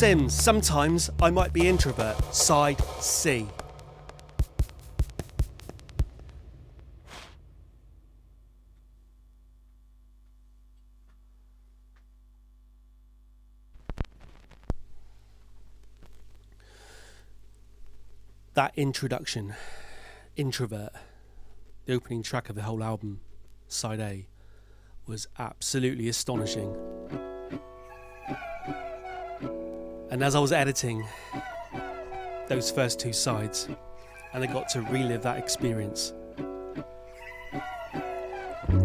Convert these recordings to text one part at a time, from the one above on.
Simz. Sometimes I might be introvert. Side C. That introduction, Introvert, the opening track of the whole album, Side A, was absolutely astonishing. And as I was editing those first two sides, and I got to relive that experience,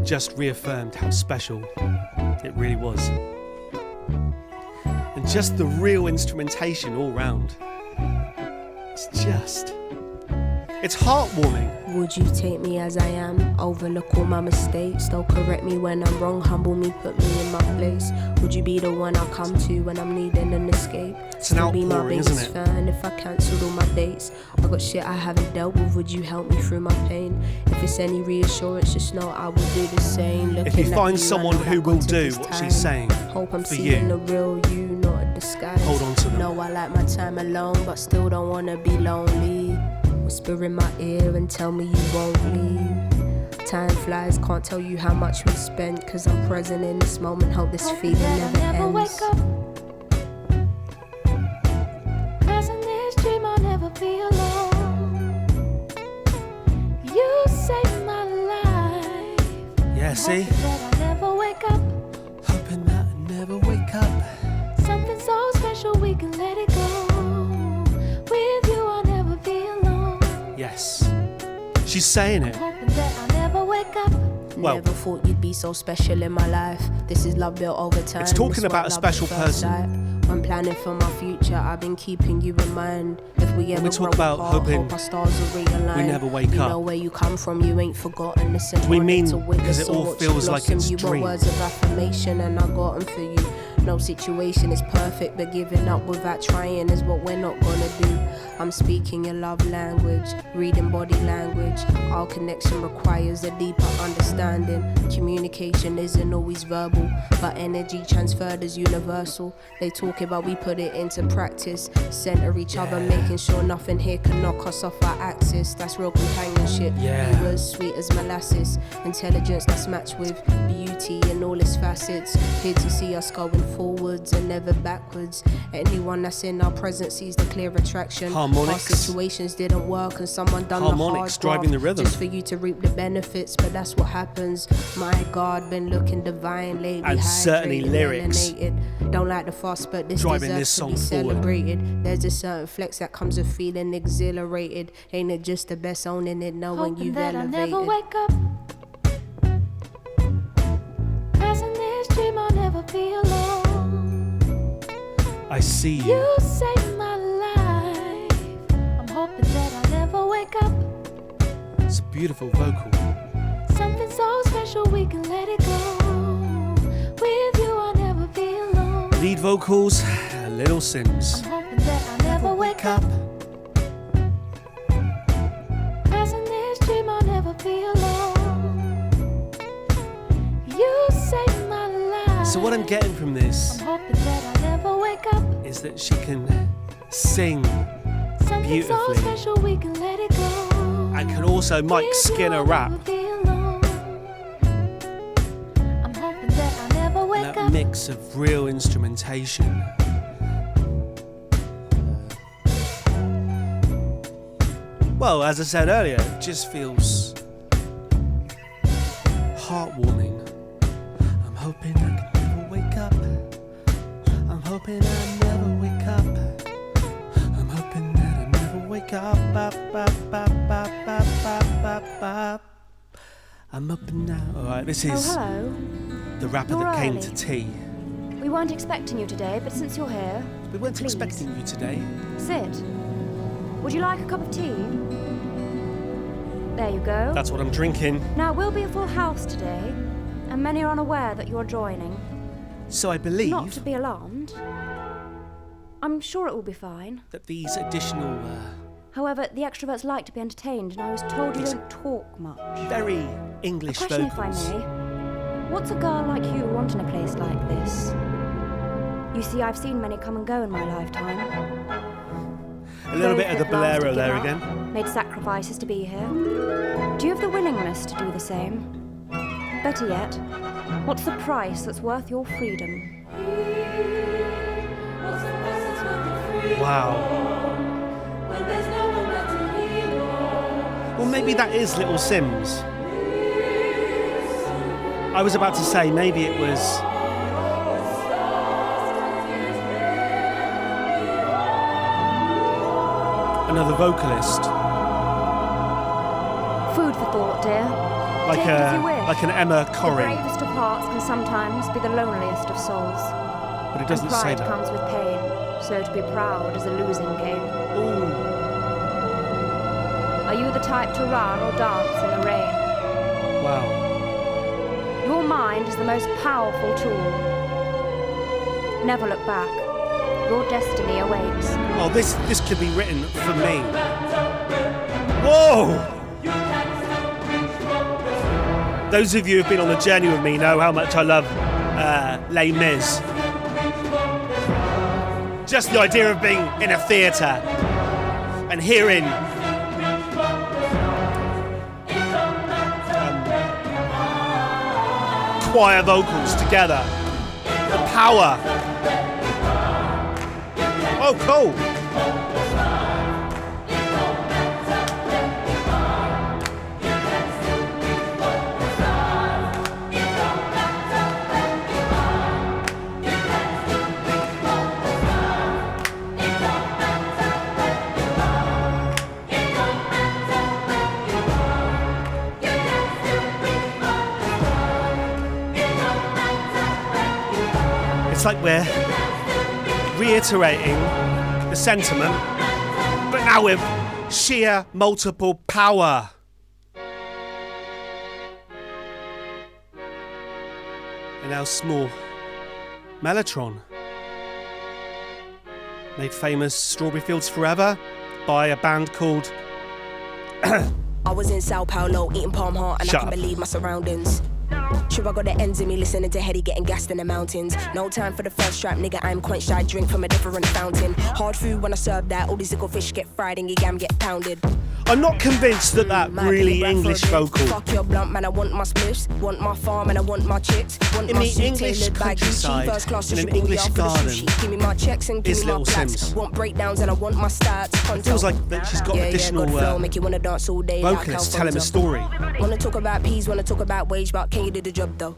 just reaffirmed how special it really was. And just the real instrumentation all round. It's heartwarming. Would you take me as I am? Overlook all my mistakes. Don't correct me when I'm wrong. Humble me, put me in my place. Would you be the one I come to when I'm needing an escape? It's an outpouring, be my biggest isn't it? fan if I cancelled all my dates. I got shit I haven't dealt with. Would you help me through my pain? If it's any reassurance, just know I will do the same. If you find someone who will do what she's saying hope I'm for seeing you, the real you, not a disguise. hold on to them. No, I like my time alone, but still don't wanna be lonely. Whisper in my ear and tell me you won't leave. Time flies, can't tell you how much we spent, cause I'm present in this moment, hope this feeling never ends. Wake up. Cause in this dream I'll never be alone. You saved my life. Yeah, see? Hoping that I never wake up. Hoping that I never wake up. Something so special we can let it go. With you I'll never be alone. Yes. She's saying it. Hoping that I never wake up. Well, never thought you'd be so special in my life. This is love built over time. It's talking This about a what love special at first person. sight. When planning for my future, I've been keeping you in mind. If we ever we talk grow about apart, hoping hope our stars will realign. we never wake you up. know where you come from, you ain't forgotten. Listen, We wanted mean to witness because it all what feels you like blossom. it's You want dreams. words of affirmation, and I got 'em for you. No situation is perfect, but giving up without trying is what we're not gonna do. I'm speaking your love language, reading body language. Our connection requires a deeper understanding. Communication isn't always verbal, but energy transferred is universal. They talk about we put it into practice. Center each other, making sure nothing here can knock us off our axis. That's real companionship. Yeah. You as sweet as molasses. Intelligence that's matched with beauty in all its facets. Here to see us going forwards and never backwards. Anyone that's in our presence sees the clear attraction. Harmonics. Our situations didn't work and someone done Harmonics the hard driving the graft rhythm. just for you to reap the benefits, but that's what happens. My God, been looking divine lately. And certainly hydrated, lyrics. melanated. Don't like the fuss, but this Driving deserves this to song be forward. celebrated. There's a certain flex that comes with feeling exhilarated. Ain't it just the best owning it, knowing Hoping you've that I elevated. never wake up. Cause in this dream I'll never be alone. I see you. You saved my life. I'm hoping that I never wake up. It's a beautiful vocal. Something so special we can let it go. With you I'll never be alone. Lead vocals, Little Simz. I'm hoping that I never wake up. Cause in this dream I'll never be alone. You saved my life. So what I'm getting from this I'm hoping that I never wake up. is that she can sing Something so beautifully special we can let it go. and can also Mike With Skinner you I'll rap. never be alone. I'm hoping that I never wake That up. mix of real instrumentation. Well, as I said earlier, it just feels heartwarming. I'm hoping I can never wake up. I'm hoping I never wake up. I'm hoping that I never wake up. Bop, bop, bop, bop, bop, bop, bop, bop. I'm up and now. Alright, this Oh, is hello. the rapper You're that came early. to tea. We weren't expecting you today, but since you're here, We weren't Please. expecting you today. sit. Would you like a cup of tea? There you go. That's what I'm drinking. Now, we'll be a full house today, and many are unaware that you're joining. So I believe Not to be alarmed. I'm sure it will be fine. that these additional, However, the extroverts like to be entertained, and I was told you These- don't talk much. very A English question, vocals. if I may. What's a girl like you want in a place like this? You see, I've seen many come and go in my lifetime. A little bit of the Those that last bolero to there give again. up, made sacrifices to be here. Do you have the willingness to do the same? Better yet, what's the price that's worth your freedom? Wow. Well, maybe that is Little Simz. I was about to say maybe it was another vocalist, Food for thought, dear. like Take it as you wish. like an Emma The Corrin, bravest of hearts can sometimes be the loneliest of souls. but it doesn't And say pride that. comes with pain, so to be proud is a losing game. Ooh. Are you the type to run or dance in the rain? Wow. Your mind is the most powerful tool. Never look back. Your destiny awaits. Oh, this could be written for me. Whoa! Those of you who've been on the journey with me know how much I love Les Mis. Just the idea of being in a theatre and hearing choir vocals together. The power. Oh, cool. It's like we're reiterating the sentiment, but now with sheer multiple power. And our small Mellotron, made famous Strawberry Fields Forever by a band called I was in Sao Paulo eating palm heart and Shut I up. can't believe my surroundings. Sure, I got the ends of me listening to Hetty getting gassed in the mountains. No time for the first strap, nigga, I'm quenched, I drink from a different fountain. Hard food when I serve that, all these little fish get fried and your gam get pounded. I'm not convinced that Might really be a English Bradford. vocal. Fuck your blunt, man, I want my spliffs, want my farm and I want my chicks. Want In my the suit English tailored by Gucci, countryside, first class in an distribution, English for the garden, sushi. Give me my checks and give is me my Little plaques. Simz. Want breakdowns and I want my stats. It feels like that she's got additional good flow, make you wanna dance all day vocalists like telling a story. Wanna talk about peas, wanna talk about wage, but can you do the job though?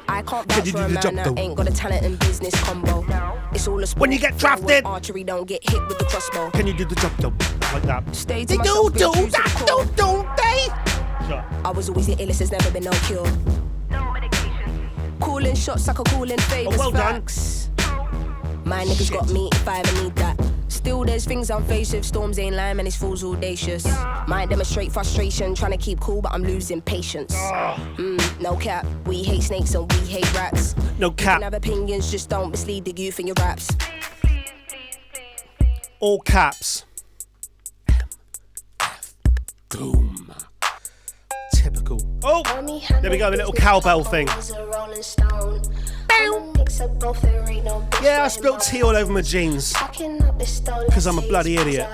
I can't Can vouch you for do a the man job, that though? ain't got a talent and business combo. It's all a sport. When you get drafted. Archery don't get hit with the crossbow. Can you do the job though? Like that. Stay to They myself, do be true to that, the core. don't they? Sure. I was always the illest, there's never been no cure. Cooling shots like a cooling favors, well done. facts. My niggas got me if I ever need that. Still, there's things I'm faced with. Storms ain't lying, man, it's fools audacious. Might demonstrate frustration, trying to keep cool, but I'm losing patience. No cap, we hate snakes and we hate rats. No You can have cap. opinions, just don't mislead the youth in your raps. All caps. Boom. Typical. Oh, there we go, a little cowbell thing. Yeah, I spilled tea all over my jeans. Because I'm a bloody idiot.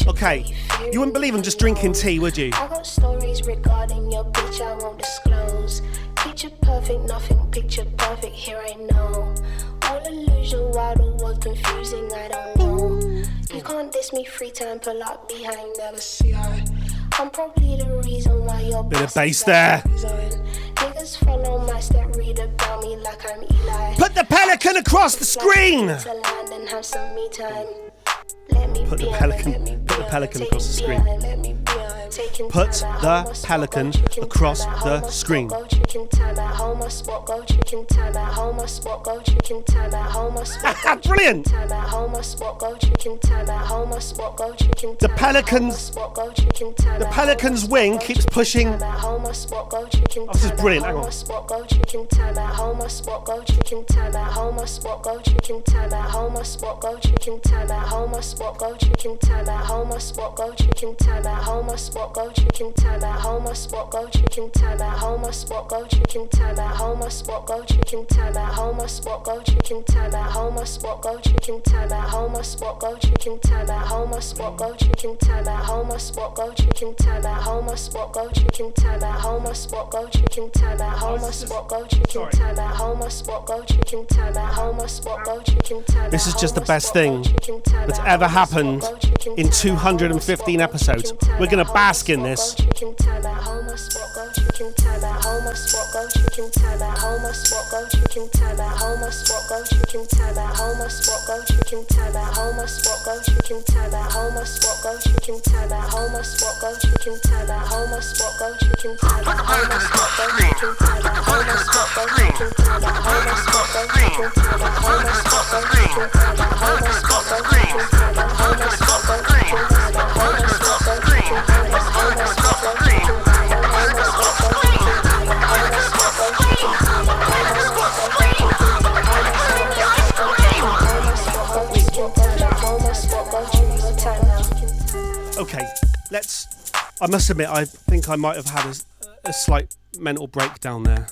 Okay, you wouldn't believe I'm just drinking tea, would you? I got stories regarding your bitch I won't disclose. Picture perfect, nothing picture perfect, here I know. All illusion, while the world confusing, I don't know. You can't diss me, free time, pull up behind, never see I. I'm probably the reason why you're Bit of bass there. Niggas follow my step, read about me like I'm Eli. Put the pelican across the screen! To land and have some me time. Let me Put the be on, pelican- let me put be the on, pelican take across the me screen. on, let me be on. Taking Put time at the home, my spot, pelican go tricking across time at the home, my screen. spot, go tricking time at home, my spot, go tricking time at home, my spot, go tricking time at home, my spot, go Brilliant! time at home, my spot, go tricking time at home, my spot, go tricking The time at home, my pelicans- spot, go tricking time the at pelican's home, my wing spot, go keeps tricking pushing- time at home, my spot, go tricking Oh, this is time at brilliant, hang home, on. my spot, go tricking time at home, my spot, go tricking time at home, my spot, go tricking time at home, my spot, go tricking time at home, my spot, go tricking time at home, my spot, go tricking time at home, my spot, spot, go chicken time at home, my spot, go chicken time at home, my spot, go chicken time at home, my spot, go chicken time at home, my spot, go chicken time at home, my spot, go chicken time at home, my spot, go chicken time at home, my spot, go chicken time at home, my spot, go chicken time at home, my spot, go chicken time at home, my spot, go chicken time at home, my spot, go chicken time at home, my spot, go chicken time at home, my spot, go chicken time. This is just the best thing that's ever happened in 215 episodes. We're gonna bask in this. Okay, I must admit, I think I might have had a slight mental breakdown there.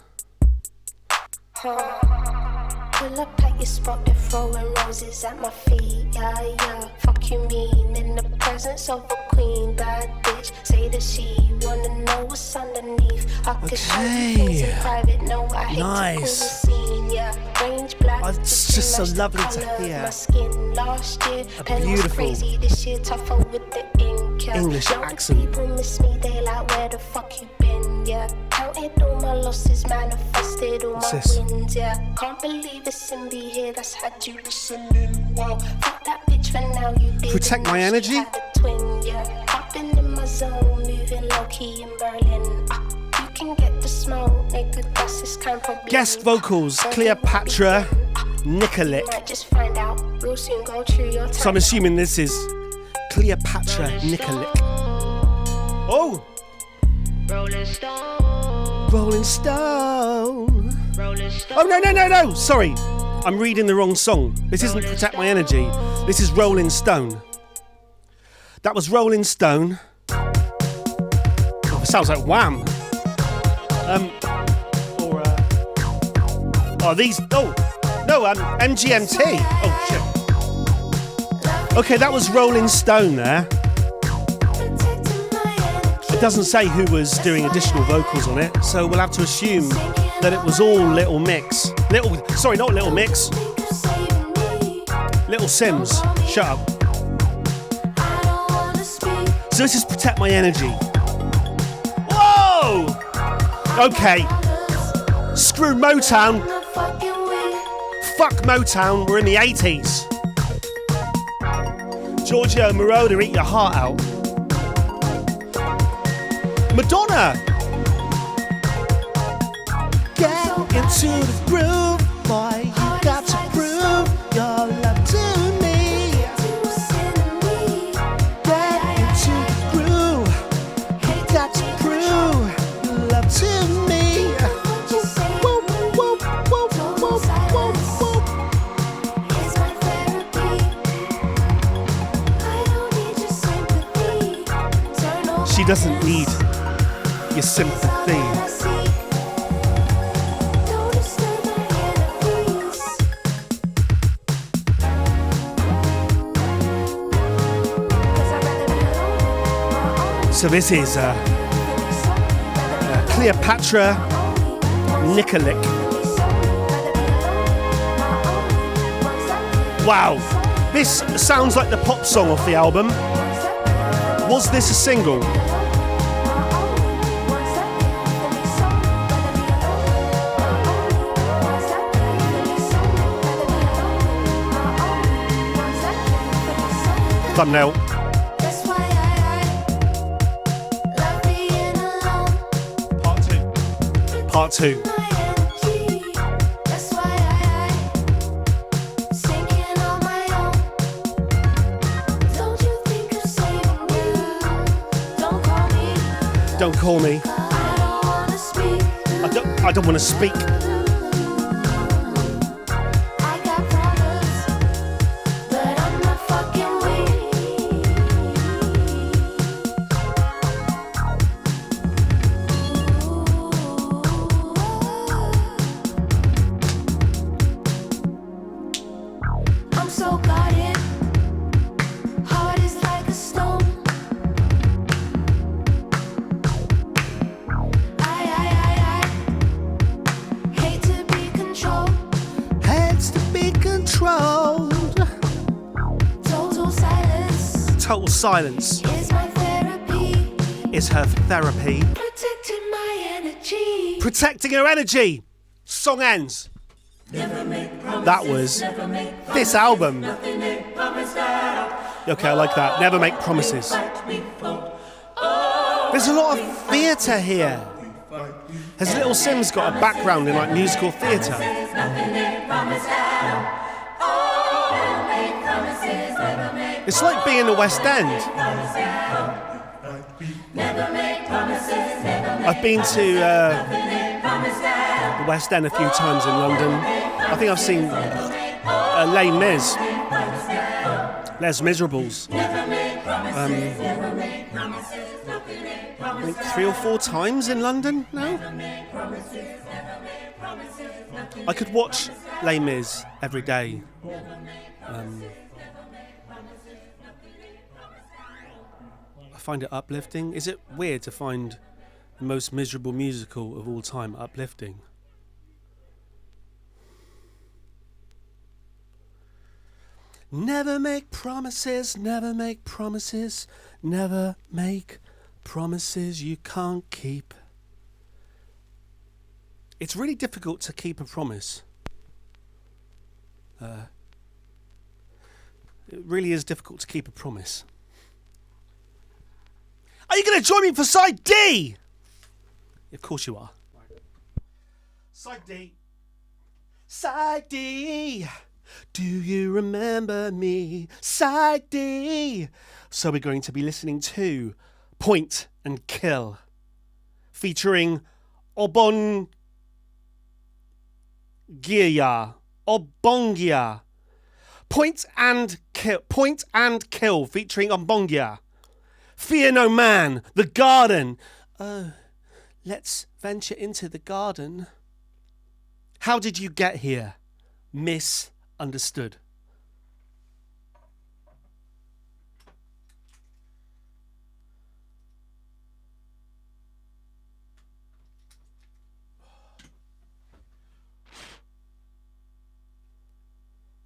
Pull up at your spot, they're throwing roses at my feet, yeah. Fuck you mean, in the presence of a queen, bad bitch. Say that she wanna know what's underneath. I could show you things in private, no, I hate Nice. to call the scene, yeah. Range black, It's just so lovely to hear. My skin last year, pen was beautiful crazy, this year tougher with the ink, yeah. English Young accent. People miss me, they like, where the fuck you been, yeah. Counted all my losses, manifested all my wins, yeah. Can't believe it's in be here, that's had you listening. Wow, fuck that bitch for now, you did. Protect my energy. Had a twin, yeah. I've been in my zone, moving low key in Berlin. You can get the smoke, nigga, that's this kind of Guest vocals, Cleopatra Nikolic. Might just find out, real soon go through your time. So I'm assuming this is Cleopatra Nikolic. Oh! Rolling Stone. Rolling Stone. Oh, no. Sorry. I'm reading the wrong song. This isn't Protect My Energy. This is Rolling Stone. That was Rolling Stone. Oh, it sounds like Wham. MGMT. Oh, shit. Okay, that was Rolling Stone there. It doesn't say who was doing additional vocals on it, so we'll have to assume that it was all Little Mix. Not Little Mix. Little Simz. Shut up. So this is Protect My Energy. Whoa! Okay. Screw Motown. Fuck Motown, we're in the 80s. Giorgio Moroder, eat your heart out. Madonna! Get into the groove, boy, you got to prove your love to me. Get into the groove, you got to prove your love to me. Whoa, whoa, whoa, whoa, whoa, whoa. She doesn't need your sympathy. So this is Cleopatra Nikolic. Wow, this sounds like the pop song off the album. Was this a single? Thumbnail. Part 2. Don't call me. I don't want to speak. total silence Is my therapy is her therapy. protecting my energy? Protecting her energy. Song ends. That was this album. Okay, I like that. Never make promises. There's a lot of theatre here. Has little Simz got a background in like musical theatre? It's like being in the West End. I've been to the West End a few times in London. I think I've seen Les Mis, Les Miserables. I think 3 or 4 times in London now. I could watch Les Mis every day. I find it uplifting. Is it weird to find the most miserable musical of all time uplifting? Never make promises, never make promises, never make promises you can't keep. It's really difficult to keep a promise. It really is difficult to keep a promise. Are you going to join me for side D? Of course you are. Side D. Side D. Do you remember me? Side D. So we're going to be listening to Point and Kill, featuring Obongia. Point and Kill, featuring Obongia. Fear no man, the garden. Oh, let's venture into the garden. How did you get here? Misunderstood.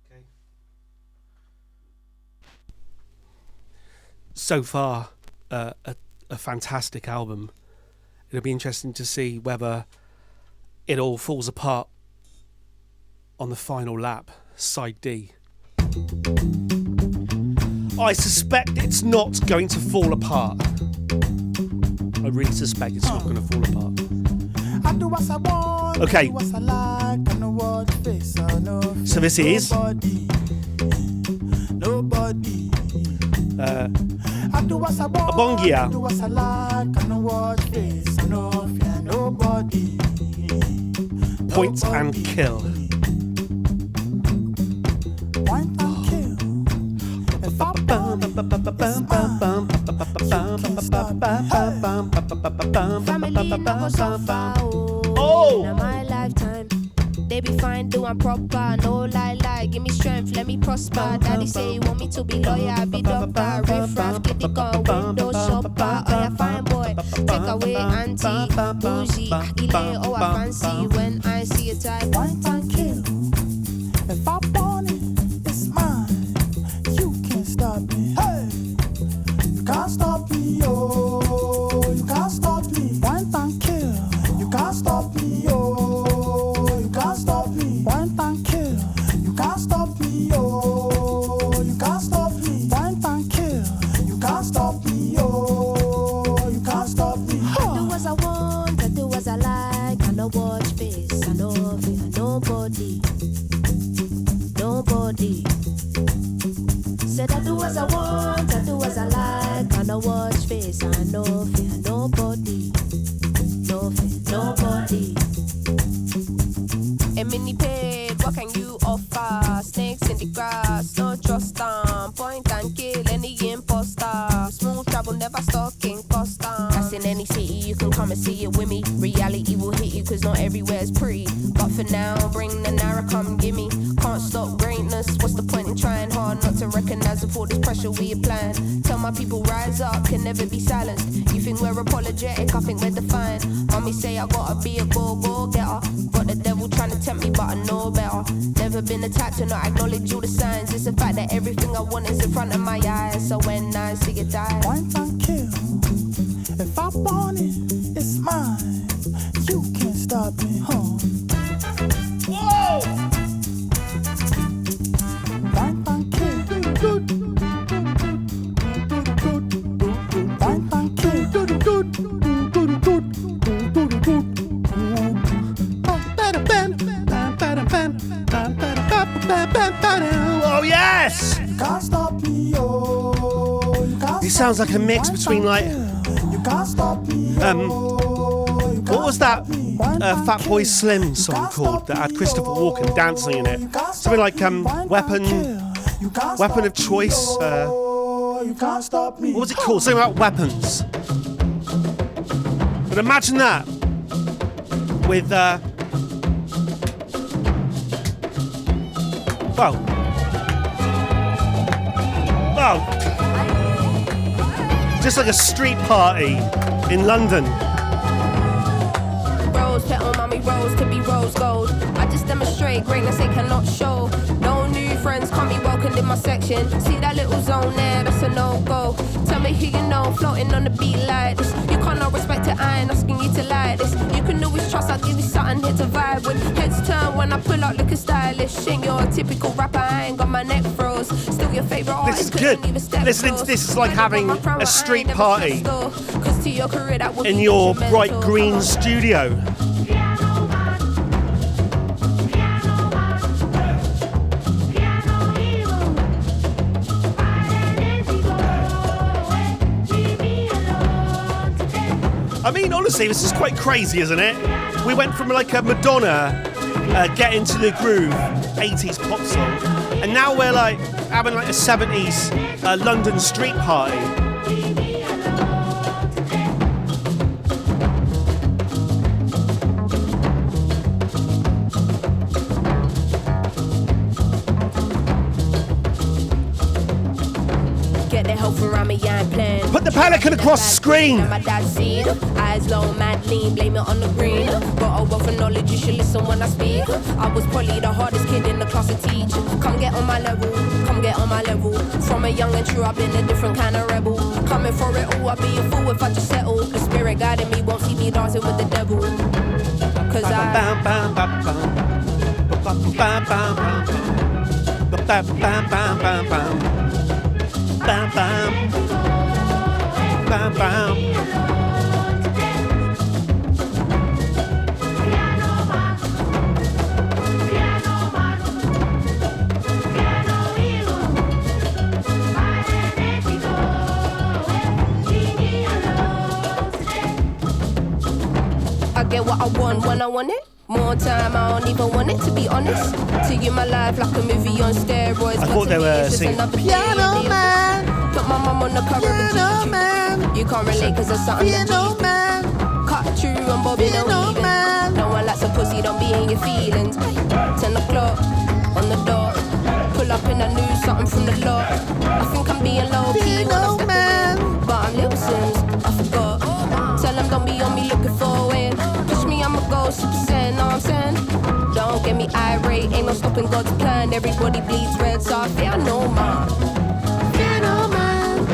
Okay. So far, a fantastic album. It'll be interesting to see whether it all falls apart on the final lap, side D. I suspect it's not going to fall apart. I really suspect it's not going to fall apart. Okay. So this is Obongia. Point and Kill. Oh! Now my lifetime, they be fine, doing proper, no lie, give me strength, let me prosper. Daddy say you want me to be lawyer, be doctor, riff raff, get the gun, window shopper. Oh yeah, fine boy, take away auntie, bougie, ile, oh I fancy when I see a type. Point and kill. If I want it, it's mine. You can't stop me. Hey, you can't stop me, oh. You can't stop me. Point and kill. You can't stop me, oh. You can't stop me. Point and kill. You can't stop me, oh. You can't stop me. Point and kill. You can't stop me, oh. You can't stop me. I do as I want, I do as I like. I no watch face, I no fear nobody. Nobody. Said I do as I want, I do as I like. I no watch face, I no fear nobody. No fear nobody. A mini pig, what can you offer? Snakes in the grass, don't trust them. Point and kill any imposter. Smooth travel, never stalking Costa. That's in any city, you can come and see it with me. Reality will hit you, cause not everywhere's pretty. But for now, bring the Nara, come gimme. Can't stop greatness, what's the point in trying hard not to recognize before the this pressure we applying. Tell my people rise up, can never be silenced. You think we're apologetic, I think we're defiant. Mommy say I gotta be a go-getter. Got the devil trying to tempt me, but I know better. Never been the type to not acknowledge all the signs. It's the fact that everything I want is in front of my eyes. So when I see it die, Wine and kill. If I want it, it's mine. You can't stop me, huh? Whoa! Wine and kill. Wine and kill. Oh yes! Can't stop me, oh. You can't He sounds like a mix stop between me. like You can't stop me, oh. You what can't was that stop me. Wine and Fatboy kill. Slim song called that had Christopher Walken dancing in it? Something like Weapon of Choice. You can't stop me. What was it called? Something about weapons. But imagine that with well, just like a street party in London. rose petal, mommy rose to be rose gold. I just demonstrate greatness they cannot show. No new friends can't be welcomed in my section. See that little zone there, that's a no-go. Tell me who you know, floating on the beat like this. You can't not respect it, I ain't asking you to like this. You can always trust, I'll give you something here to vibe with. Heads turn when I pull out looking stylish. Ain't your typical rapper, I ain't got my neck froze. Still your favourite This is good. Listening to this is like having a street party in your bright green studio. I mean, honestly, this is quite crazy, isn't it? We went from like a Madonna get into the groove 80s pop song, and now we're like having like a 70s London street party. Put the pelican across the screen. My dad's seed, eyes low, mad lean, blame it on the green. Got a wealth of knowledge, you should listen when I speak. I was probably the hardest kid in the class to teach. Come get on my level, come get on my level. From a young and true, I've been a different kind of rebel. Coming for it all, I'd be a fool if I just settle. The spirit guiding me won't see me dancing with the devil. Cause Bam, bam. Bam, bam. I get what I want when I want it. More time, I don't even want it, to be honest. To you, my life like a movie on steroids. I thought they were singing Piano Man. Put my mum on the cover of man. You can't relate cause there's something that man. Cut through and bobbing and weaving. No one likes a pussy, don't be in your feelings. 10 o'clock on the dot. Pull up and I knew something from the lot. I think I'm being low key when I'm stepping in. But I'm little Simz, I forgot. Tell them don't be on me looking for it. Push me, I'ma go super saiyan, know what I'm saying? Don't get me irate, ain't no stopping God's plan. Everybody bleeds red, so I fear no man. Fear no man.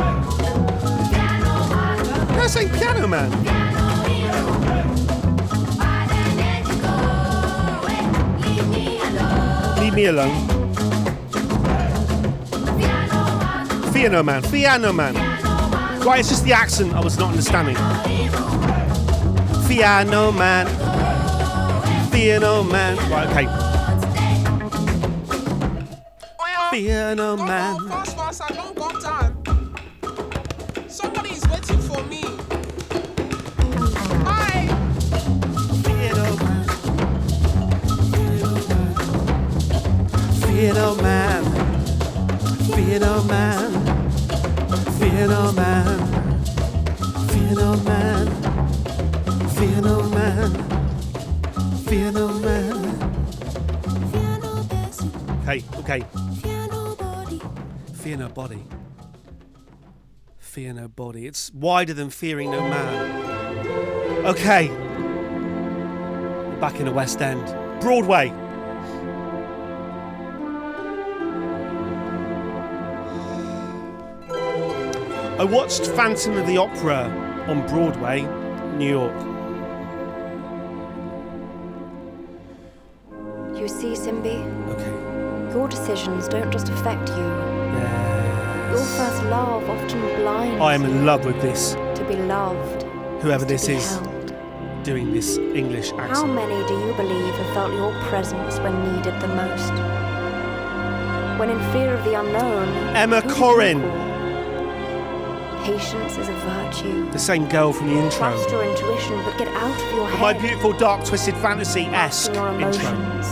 Did I say Piano Man? Leave me alone. Piano Man. Piano Man. Right, it's just the accent I was not understanding. Piano Man. Piano Man. Right, okay. Piano Man. Fast, I don't got time. Somebody's waiting for me. Hi. Piano Man. Piano Man. Piano Man. Piano Man. Piano Man. Piano Man. Piano Man. Okay. Fear no body. fear nobody. It's wider than fearing no man. Okay. Back in the West End. Broadway. I watched Phantom of the Opera on Broadway, New York. You see, Simbi, Okay. your decisions don't just affect you. Your Yes. first love often blinds I am in love with this. you to be loved, Whoever to this be is held. doing this English How accent. many do you believe have felt your presence when needed the most? When in fear of the unknown, Emma who do you Corrin. call? Patience is a virtue. The same girl from the intro. Trust your intuition, but get out of your head. My beautiful dark twisted fantasy-esque Your intro. emotions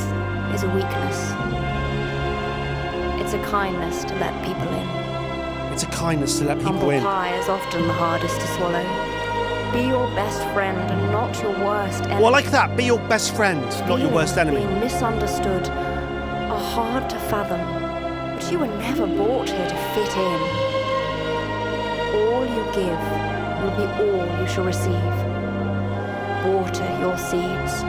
is a weakness. It's a kindness to let people in. It's a kindness to let people Humble in. pie is often the hardest to swallow. Be your best friend and not your worst enemy. Well, I like that. Be your best friend, not your worst enemy. Being misunderstood are hard to fathom, but you were never brought here to fit in. All you give will be all you shall receive. Water your seeds.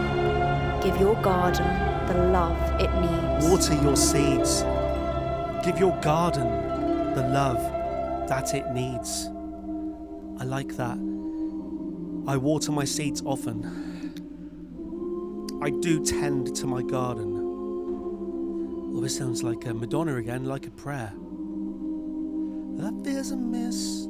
Give your garden the love it needs. Water your seeds. Give your garden the love that it needs. I like that. I water my seeds often. I do tend to my garden. Oh, this sounds like a Madonna again, like a prayer. Love is a mystery.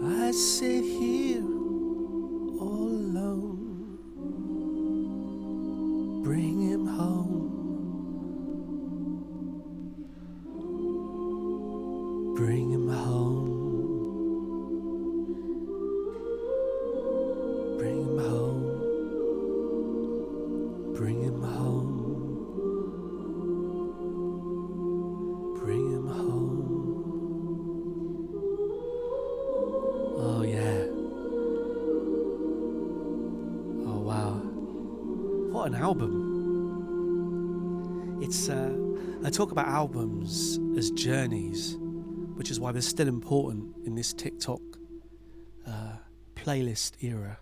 I sit here all alone. Bring him home. Bring him home. Bring him home. Bring him home. Bring him home. Oh yeah. Oh wow. What an album. It's I talk about albums as journeys, which is why they're still important in this TikTok playlist era.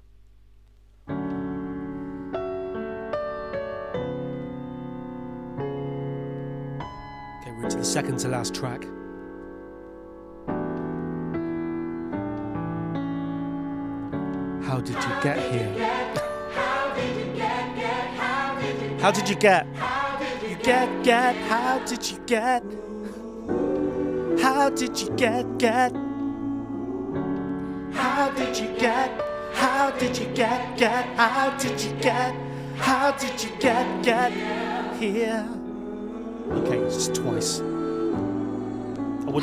Okay, we're into the second to last track. How did you get here? How did you get? How did you get? How did you get? How did you get? How did you get? How did you get? How did you get here? Okay, it's just twice.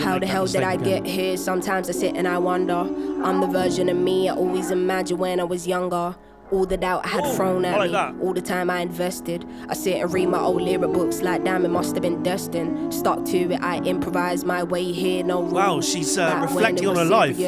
How the hell did I get here? Sometimes I sit and I wonder. I'm the version of me I always imagined when I was younger. All the doubt I had thrown at me, all the time I invested. I sit and read my old lyric books like damn, it must have been destined. Stuck to it, I improvised my way here, no rules. Wow, she's reflecting on her life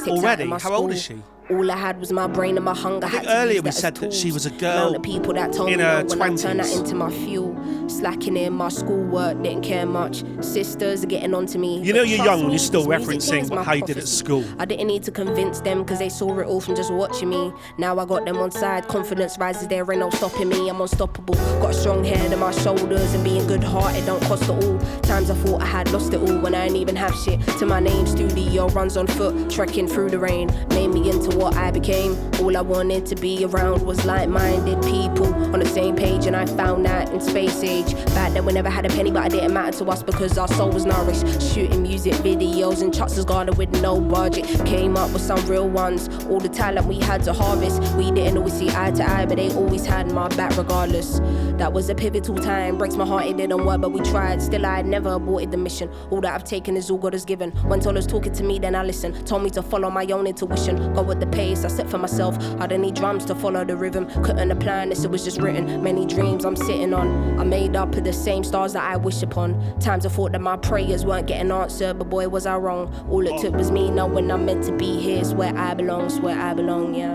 already. How old is she? All I had was my brain and my hunger. I think earlier we said that she was a girl people that told in me her when I turned that 20s. into my fuel. Slacking in my schoolwork, didn't care much. Sisters are getting on to me. You know but you're trust young when me, you're still this music referencing is my how you did at prophecy. school. I didn't need to convince them because they saw it all from just watching me. Now I got them on side, confidence rises, there ain't no stopping me. I'm unstoppable, got a strong head on my shoulders, and being good hearted don't cost it all. Times I thought I had lost it all when I ain't even have shit to my name. Studio runs on foot, trekking through the rain, made me into what I became. All I wanted to be around was like-minded people on the same page, and I found that in space age. Back then we never had a penny, but it didn't matter to us because our soul was nourished. Shooting music videos in Chuck's garden with no budget. Came up with some real ones. All the talent we had to harvest, we didn't always see eye to eye, but they always had my back regardless. That was a pivotal time, breaks my heart, it didn't work, but we tried. Still I had never aborted the mission. All that I've taken is all God has given. When Tola's talking to me, then I listen. Told me to follow my own intuition, go with the pace I set for myself. I didn't need drums to follow the rhythm, couldn't have planned this, it was just written. Many dreams I'm sitting on, I made up of the same stars that I wish upon. Times I thought that my prayers weren't getting answered, but boy was I wrong. All it took was me knowing I'm meant to be here. It's where I belong, it's where I belong, yeah.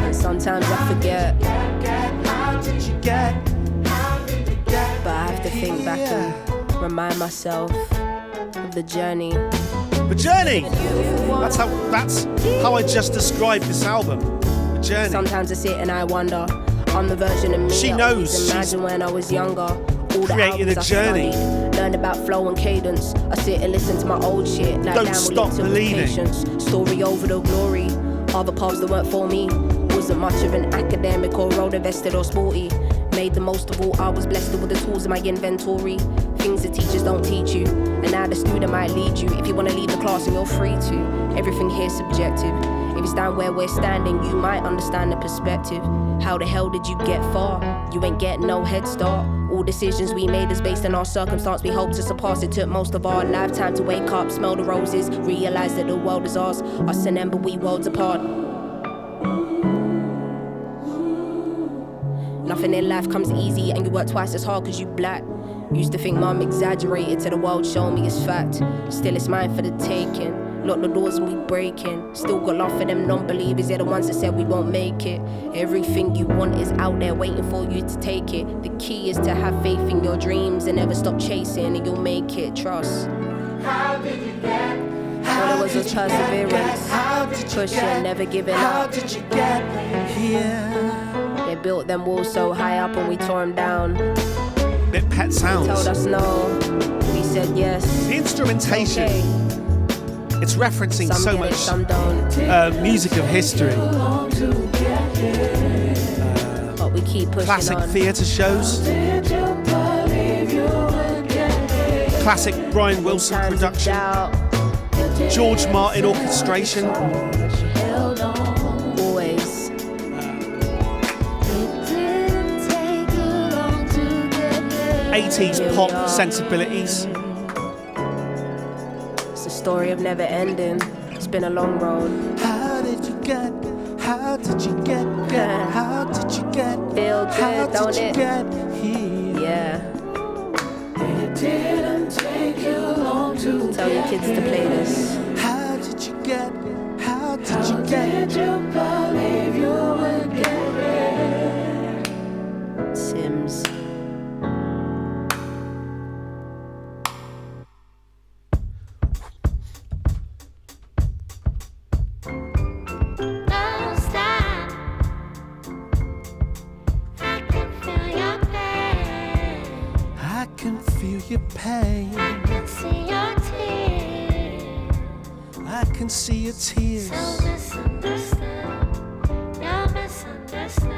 And sometimes I forget, How did you get? but I have to think back and remind myself of the journey. The journey! That's how I just described this album. The journey. Sometimes I sit and I wonder, I'm the version of me She I knows always imagined when I was younger. All the created albums a I journey. studied, learned about flow and cadence. I sit and listen to my old shit. Like Don't stop believing. Patience. Story over the glory. Other paths that weren't for me. Wasn't much of an academic or road invested or sporty. Made the most of all I was blessed with the tools in my inventory. Things that teachers don't teach you, and now the student might lead you. If you want to leave the class and you're free to. Everything here's subjective. If it's down where we're standing, you might understand the perspective. How the hell did you get far? You ain't getting no head start. All decisions we made is based on our circumstance. We hope to surpass. It took most of our lifetime to wake up, smell the roses, realize that the world is ours. Us and them, but we worlds apart. Nothing in life comes easy, and you work twice as hard cause you black. Used to think mum exaggerated till the world showed me it's fact. Still it's mine for the taking. Lock the doors and we breaking. Still got love for them non-believers. They're the ones that said we won't make it. Everything you want is out there waiting for you to take it. The key is to have faith in your dreams and never stop chasing, and you'll make it. Trust. How did you get? All it was perseverance. Pushing, never giving How up. did you get here? They built them walls so high up and we tore them down. Bit Pet Sounds. Told us no, we said yes. The instrumentation, Okay. it's referencing Some so get much it, some don't. music of history. But we keep pushing Classic on. theatre shows. Classic Brian Wilson Times of production. doubt, George Martin orchestration. always. 80s Here we pop are. sensibilities. It's a story of never ending. It's been a long road. How did you get? How did you get? How did you get? Feel How good, don't did you it? get here? Yeah. It didn't take you long to Tell your kids to play this. How did you get? How did you get? Did you believe you would get here? Simz. Don't stop. I can feel your pain. I can feel your pain. I can see your tears. I can see your tears. So misunderstood. You're misunderstood.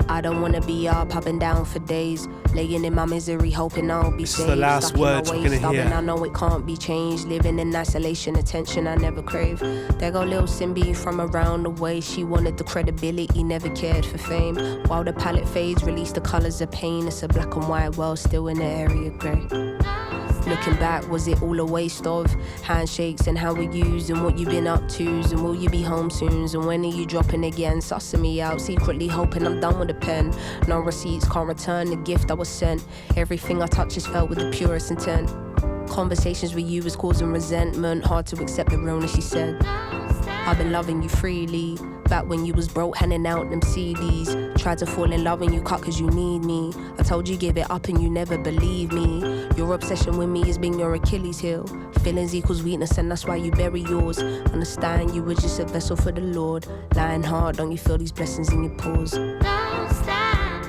I don't wanna be up and down for days, laying in my misery, hoping I'll be This is saved. the last Stuck in my words we're ways, gonna stubborn, hear. I know it can't be changed. Living in isolation, attention I never crave. There go Lil Simbi from around the way. She wanted the credibility, never cared for fame. While the palette fades, release the colours of pain. It's a black and white world, still in the area grey. Looking back, was it all a waste of handshakes and how we used and what you been up to? And will you be home soon? And when are you dropping again? Sussing me out, secretly hoping I'm done with the pen. No receipts, can't return the gift I was sent. Everything I touch is felt with the purest intent. Conversations with you was causing resentment. Hard to accept the realness, she said. I've been loving you freely. Back when you was broke, handing out them CDs. Tried to fall in love and you cut cause you need me. I told you give it up and you never believe me. Your obsession with me has been your Achilles heel. Feelings equals weakness and that's why you bury yours. Understand you were just a vessel for the Lord. Lying hard, don't you feel these blessings in your pores? Don't stop.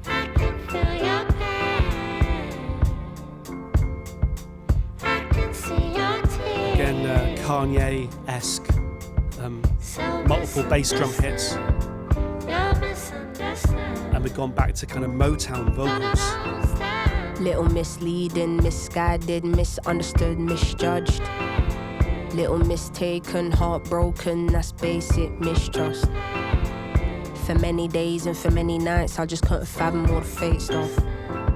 I can feel your pain. I can see your tears. Again, Kanye-esque. Multiple bass drum hits. You're misunderstood. And we've gone back to kind of Motown vocals. Don't stop. Little misleading, misguided, misunderstood, misjudged. Little mistaken, heartbroken, that's basic mistrust. For many days and for many nights, I just couldn't fathom all the fake stuff.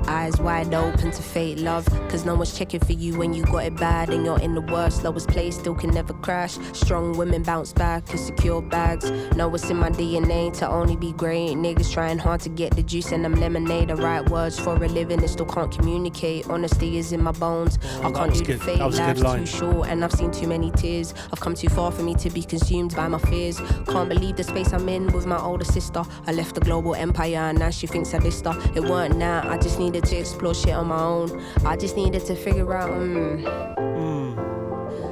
Eyes wide open to fate love, cause no one's checking for you when you got it bad and you're in the worst, lowest place, still can never crash. Strong women bounce back and secure bags. Know it's in my DNA to only be great. Niggas trying hard to get the juice and them lemonade. I write words for a living and still can't communicate. Honesty is in my bones. I can't do the fake, life's too short and I've seen too many tears. I've come too far for me to be consumed by my fears. Can't believe the space I'm in with my older sister. I left the global empire and now she thinks I dissed her. It weren't that, I just needed to explore shit on my own. I just needed to figure out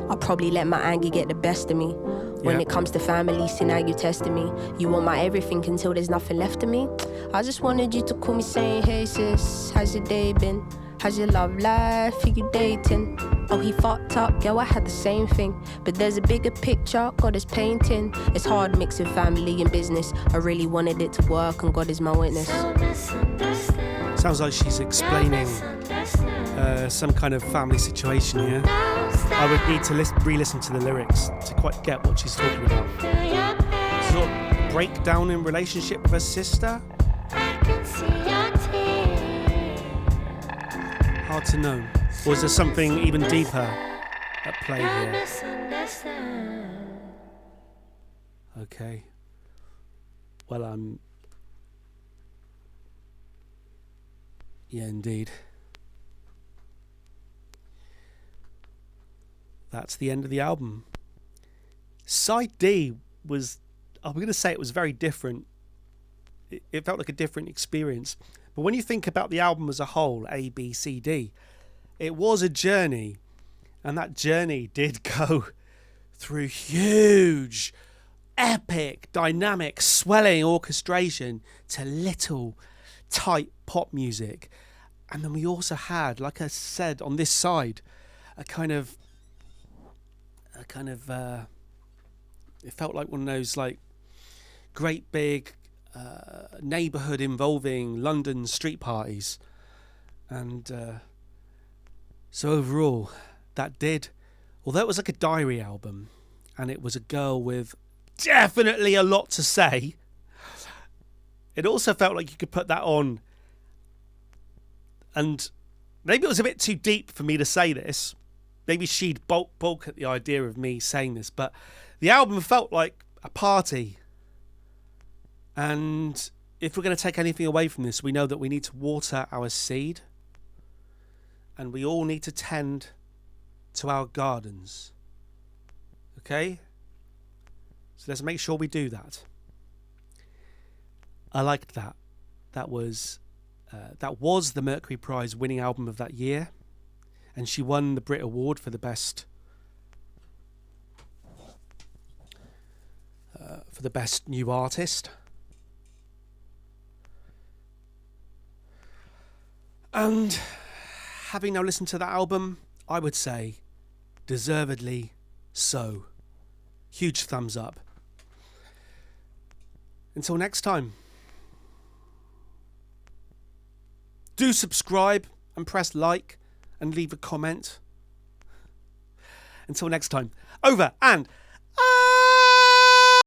I probably let my anger get the best of me. When it comes to family, see now you testing me. You want my everything until there's nothing left of me. I just wanted you to call me saying, hey sis, how's your day been? How's your love life? Are you dating? Oh, he fucked up, girl, I had the same thing. But there's a bigger picture, God is painting. It's hard mixing family and business. I really wanted it to work and God is my witness. Sounds like she's explaining some kind of family situation here. I would need to re-listen to the lyrics to quite get what she's talking about. Sort of breakdown in relationship with her sister? Hard to know. Or is there something even deeper at play here? Okay. Well, yeah, indeed. That's the end of the album. Side D was, I'm going to say it was very different. It felt like a different experience. But when you think about the album as a whole, A, B, C, D, it was a journey. And that journey did go through huge, epic, dynamic, swelling orchestration to little, tight pop music. And then we also had, like I said, on this side, it felt like one of those like great big neighbourhood involving London street parties. And so overall, that did, although it was like a diary album and it was a girl with definitely a lot to say, it also felt like you could put that on. And maybe it was a bit too deep for me to say this. Maybe she'd balk at the idea of me saying this, but the album felt like a party. And if we're going to take anything away from this, we know that we need to water our seed. And we all need to tend to our gardens. Okay? So let's make sure we do that. I liked that. That was the Mercury Prize winning album of that year. And she won the Brit Award for the best new artist. And having now listened to that album, I would say deservedly so. Huge thumbs up. Until next time, do subscribe and press like and leave a comment. Until next time, over and